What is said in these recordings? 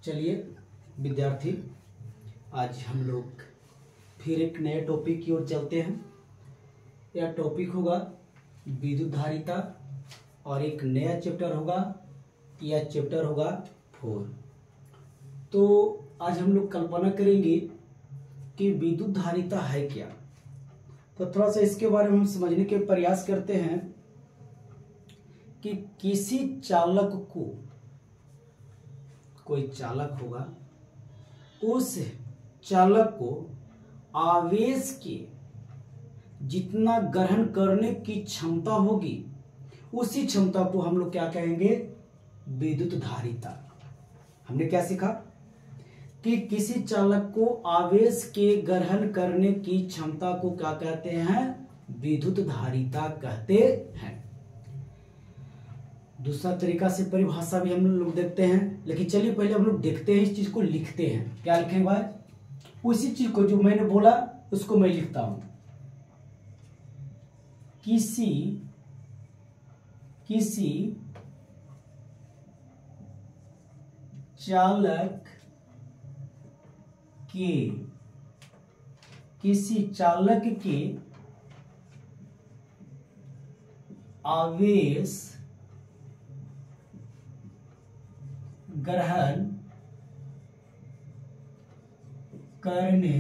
चलिए विद्यार्थी, आज हम लोग फिर एक नए टॉपिक की ओर चलते हैं। यह टॉपिक होगा विद्युत धारिता और एक नया चैप्टर होगा, यह चैप्टर होगा 4। तो आज हम लोग कल्पना करेंगे कि विद्युत धारिता है क्या। तो थोड़ा सा इसके बारे में हम समझने के प्रयास करते हैं कि किसी चालक को, कोई चालक होगा, उस चालक को आवेश के जितना ग्रहण करने की क्षमता होगी, उसी क्षमता को हम लोग क्या कहेंगे, विद्युत धारिता। हमने क्या सीखा कि किसी चालक को आवेश के ग्रहण करने की क्षमता को क्या कहते हैं, विद्युत धारिता कहते हैं। दूसरा तरीका से परिभाषा भी हम लोग देखते हैं, लेकिन चलिए पहले हम लोग देखते हैं, इस चीज को लिखते हैं। क्या लिखेंगे भाई? उसी चीज को जो मैंने बोला उसको मैं लिखता हूं। किसी चालक के आवेश ग्रहण करने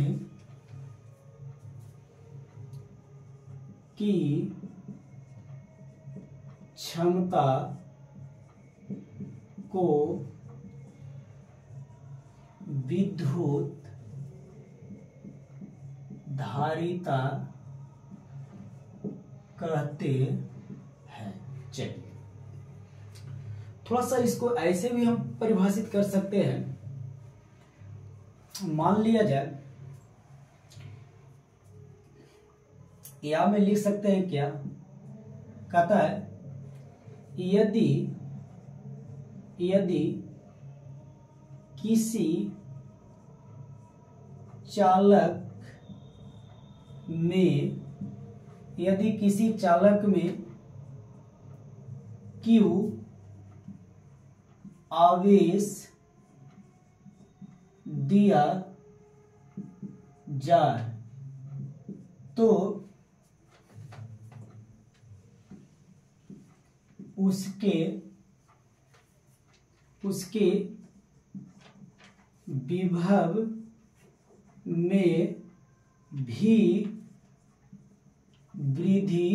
की क्षमता को विद्युत धारिता कहते हैं। चलिए थोड़ा सा इसको ऐसे भी हम परिभाषित कर सकते हैं। मान लिया जाए, या में लिख सकते हैं, क्या कहता है, यदि किसी चालक में Q आवेश दिया जाए तो उसके विभव में भी वृद्धि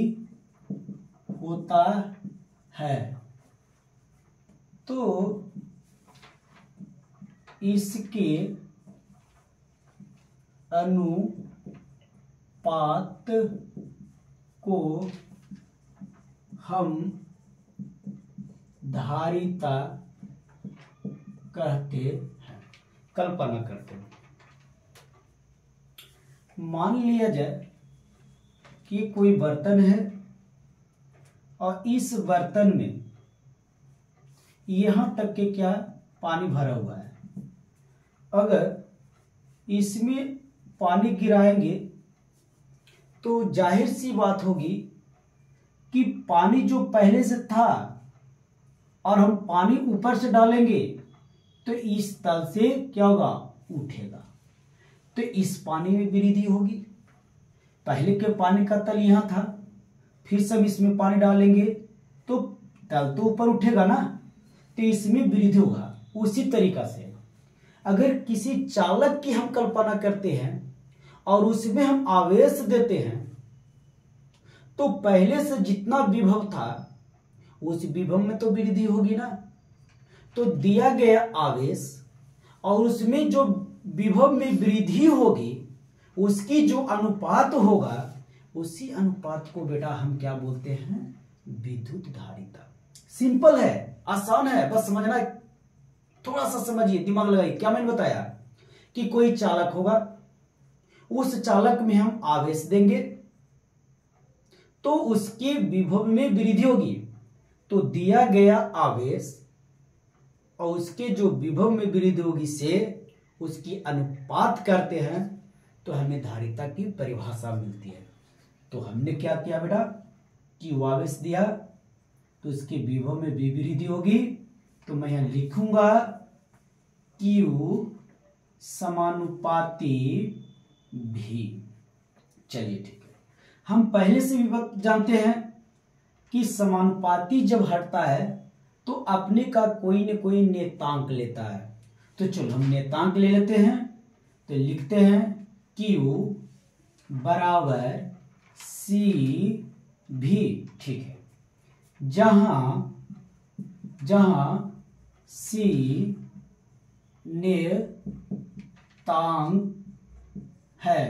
होता है। तो इसके अनुपात को हम धारिता कहते हैं। कल्पना करते हैं, मान लिया जाए कि कोई बर्तन है और इस बर्तन में यहां तक के क्या पानी भरा हुआ है। अगर इसमें पानी गिराएंगे तो जाहिर सी बात होगी कि पानी जो पहले से था और हम पानी ऊपर से डालेंगे तो इस तल से क्या होगा, उठेगा। तो इस पानी में वृद्धि होगी। पहले के पानी का तल यहां था, फिर सब इसमें पानी डालेंगे तो तल तो ऊपर उठेगा ना, तो इसमें वृद्धि होगा। उसी तरीका से अगर किसी चालक की हम कल्पना करते हैं और उसमें हम आवेश देते हैं तो पहले से जितना विभव था उस विभव में तो वृद्धि होगी ना। तो दिया गया आवेश और उसमें जो विभव में वृद्धि होगी, उसकी जो अनुपात होगा, उसी अनुपात को बेटा हम क्या बोलते हैं, विद्युत धारिता। सिंपल है, आसान है, बस समझना है। थोड़ा सा समझिए, दिमाग लगाइए। क्या मैंने बताया कि कोई चालक होगा, उस चालक में हम आवेश देंगे तो उसके विभव में वृद्धि होगी। तो दिया गया आवेश और उसके जो विभव में वृद्धि होगी से उसकी अनुपात करते हैं तो हमें धारिता की परिभाषा मिलती है। तो हमने क्या किया बेटा कि आवेश दिया तो इसके विभव में भी वृद्धि होगी। तो मैं यहां लिखूंगा Q समानुपाती V। चलिए ठीक है, हम पहले से भी जानते हैं कि समानुपाती जब हटता है तो अपने का कोई न कोई नेतांक लेता है। तो चलो हम नेतांक ले लेते हैं, तो लिखते हैं Q बराबर CV। ठीक है, जहां C नेतांक है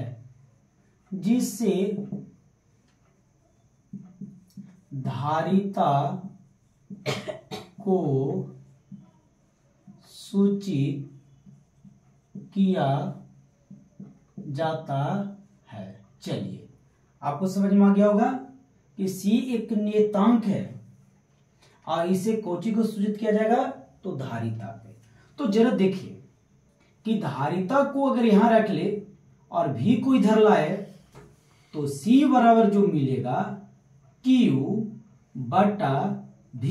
जिससे धारिता को सूचित किया जाता है। चलिए, आपको समझ में आ गया होगा कि C एक नियतांक है और इसे कोटि को सूचित किया जाएगा तो धारिता पे। तो जरा देखिए कि धारिता को अगर यहां रख ले और V को इधर लाए तो C बराबर जो मिलेगा Q बटा V।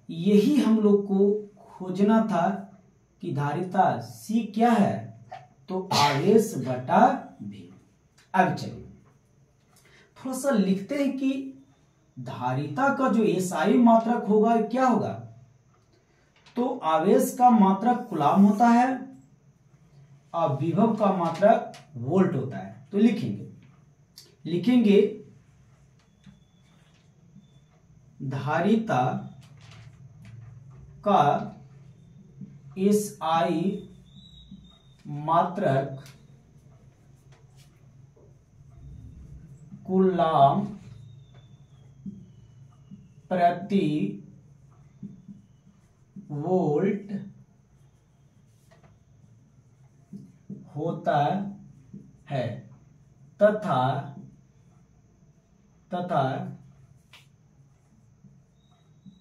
यही हम लोग को खोजना था कि धारिता C क्या है, तो आवेश बटा V। अब चलिए थोड़ा सा लिखते हैं कि धारिता का जो एसआई मात्रक होगा क्या होगा, तो आवेश का मात्रक कूलाम होता है और विभव का मात्रक वोल्ट होता है। तो लिखेंगे धारिता का एसआई मात्रक कूलाम प्रति वोल्ट होता है तथा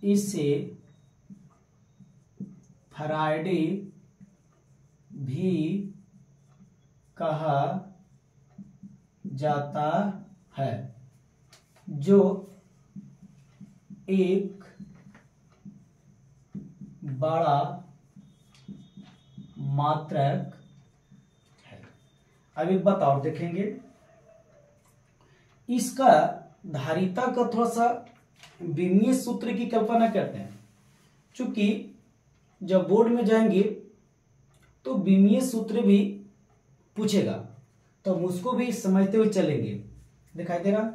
इसे फैराडे भी कहा जाता है, जो एक बड़ा मात्रक है। अब एक बात और देखेंगे, इसका धारिता का थोड़ा सा विमीय सूत्र की कल्पना करते हैं। चूंकि जब बोर्ड में जाएंगे तो विमीय सूत्र भी पूछेगा, तो हम उसको भी समझते हुए चलेंगे। दिखाई दे रहा,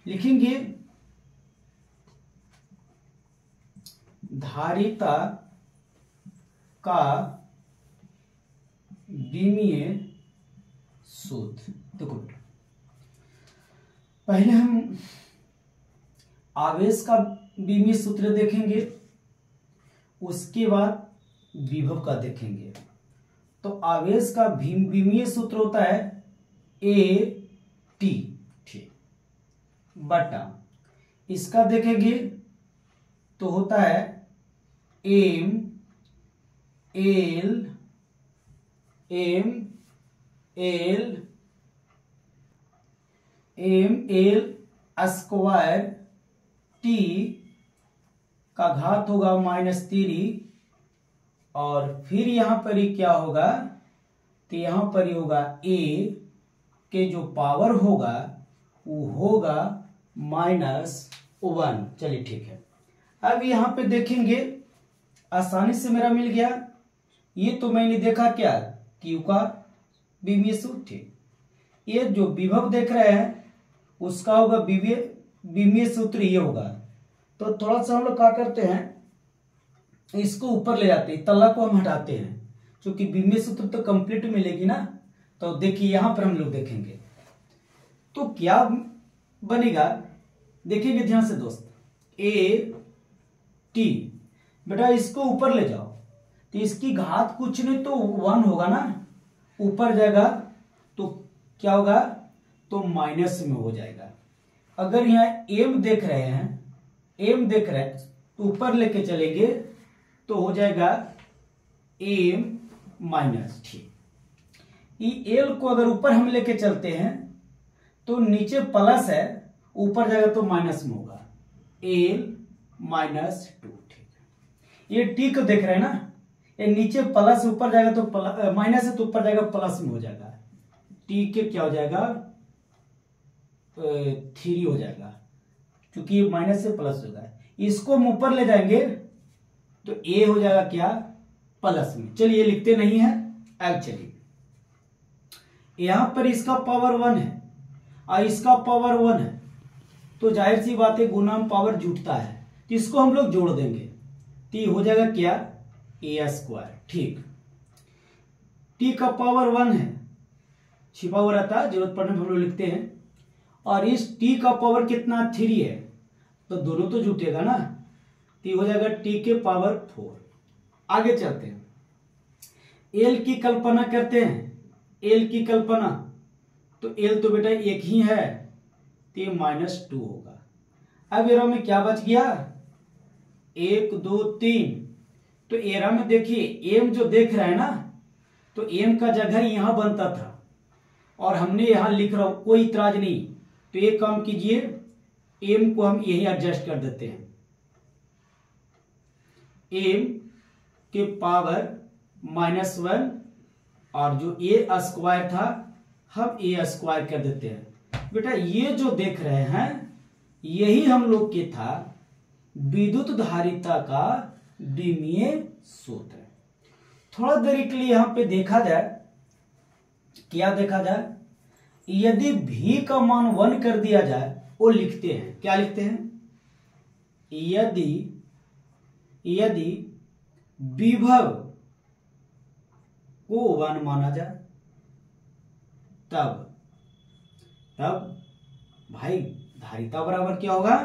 लिखेंगे धारिता का विमीय सूत्र। देखो पहले हम आवेश का विमीय सूत्र देखेंगे, उसके बाद विभव का देखेंगे। तो आवेश का विमीय सूत्र होता है AT, ठीक, बटा इसका देखेंगे तो होता है ML स्क्वायर T का घात होगा -3, और फिर यहां पर ही क्या होगा, तो यहां पर ही होगा A के जो पावर होगा वो होगा -1। चलिए ठीक है, अब यहां पे देखेंगे आसानी से मेरा मिल गया। ये तो मैंने देखा क्या, Q का विमीय सूत्र, ठीक। ये जो विभव देख रहे हैं उसका होगा विमीय सूत्र ये होगा। तो थोड़ा सा हम लोग क्या करते हैं, इसको ऊपर ले जाते हैं, तला को हम हटाते हैं, क्योंकि विमीय सूत्र तो कंप्लीट मिलेगी ना। तो देखिए यहां पर हम लोग देखेंगे तो क्या बनेगा, देखेंगे ध्यान से दोस्त। AT बेटा इसको ऊपर ले जाओ तो इसकी घात कुछ नहीं तो 1 होगा ना, ऊपर जाएगा तो क्या होगा, तो माइनस में हो जाएगा। अगर यहाँ M देख रहे हैं तो ऊपर लेके चलेंगे तो हो जाएगा M माइनस, ठीक। ये L को अगर ऊपर हम लेके चलते हैं तो नीचे प्लस है, ऊपर जाएगा तो माइनस में होगा, L -2, ठीक है। ये T को देख रहे हैं ना, ये नीचे प्लस ऊपर जाएगा तो माइनस है तो ऊपर जाएगा प्लस में हो जाएगा, टी के क्या हो जाएगा 3 हो जाएगा, क्योंकि माइनस से प्लस होगा। इसको हम ऊपर ले जाएंगे तो ए हो जाएगा क्या प्लस में। चलिए लिखते नहीं है एक्चुअली, यहां पर इसका पावर 1 है और इसका पावर 1 है, तो जाहिर सी बात है गुना में पावर जुटता है, तो इसको हम लोग जोड़ देंगे तो ये हो जाएगा क्या ए स्क्वायर। ठीक, टी का पावर 1 है, छिपा हुआ रहता है, जरूरत पड़ने पर हम लोग लिखते हैं, और इस टी का पावर कितना 3 है, तो दोनों तो जुटेगा ना, तो ये हो जाएगा टी के पावर 4। आगे चलते हैं, एल की कल्पना करते हैं। एल की कल्पना, तो एल तो बेटा एक ही है, तो ये -2 होगा। अब एरा में क्या बच गया 1 2 3, तो एरा में देखिए एम जो देख रहा है ना, तो एम का जगह यहां बनता था और हमने यहां लिख रहा हूं, कोई इतराज नहीं। तो एक काम कीजिए, एम को हम यही एडजस्ट कर देते हैं, एम के पावर -1 और जो ए स्क्वायर था हम ए स्क्वायर कर देते हैं। बेटा ये जो देख रहे हैं यही हम लोग के था विद्युत धारिता का द्विमीय सूत्र। थोड़ा देरी के लिए यहां पे देखा जाए, क्या देखा जाए, यदि V का मान 1 कर दिया जाए, वो लिखते हैं, क्या लिखते हैं, यदि विभव को 1 माना जाए तब भाई धारिता बराबर क्या होगा,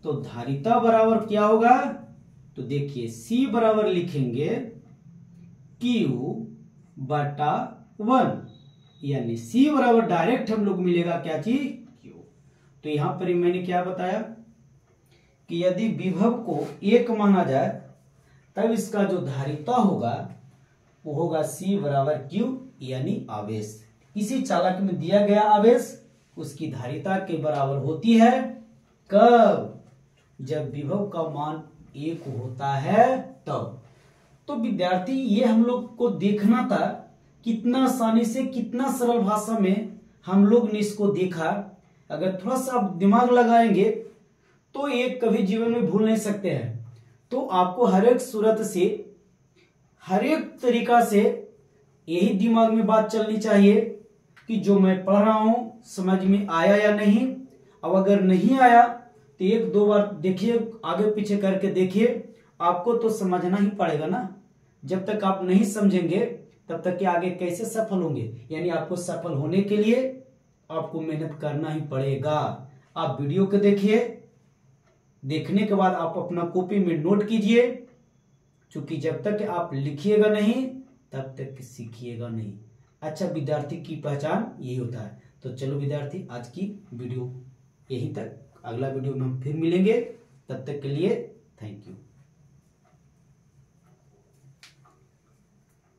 तो धारिता बराबर क्या होगा, तो देखिए C बराबर लिखेंगे Q/1, यानी C बराबर डायरेक्ट हम लोग मिलेगा क्या चीज Q। तो यहां पर मैंने क्या बताया कि यदि विभव को 1 माना जाए तब इसका जो धारिता होगा वो होगा C बराबर Q, यानी आवेश। इसी चालक में दिया गया आवेश उसकी धारिता के बराबर होती है कब, जब विभव का मान 1 होता है तब। तो विद्यार्थी ये हम लोग को देखना था, कितना आसानी से कितना सरल भाषा में हम लोग ने इसको देखा। अगर थोड़ा सा आप दिमाग लगाएंगे तो एक कभी जीवन में भूल नहीं सकते हैं। तो आपको हर एक सूरत से हर एक तरीका से यही दिमाग में बात चलनी चाहिए कि जो मैं पढ़ रहा हूं समझ में आया या नहीं। अब अगर नहीं आया तो 1-2 बार देखिए, आगे पीछे करके देखिए, आपको तो समझना ही पड़ेगा ना। जब तक आप नहीं समझेंगे तब तक कि आगे कैसे सफल होंगे, यानी आपको सफल होने के लिए आपको मेहनत करना ही पड़ेगा। आप वीडियो को देखिए, देखने के बाद आप अपना कॉपी में नोट कीजिए, क्योंकि जब तक आप लिखिएगा नहीं तब तक सीखिएगा नहीं। अच्छा विद्यार्थी की पहचान यही होता है। तो चलो विद्यार्थी, आज की वीडियो यहीं तक, अगला वीडियो में हम फिर मिलेंगे, तब तक के लिए थैंक यू।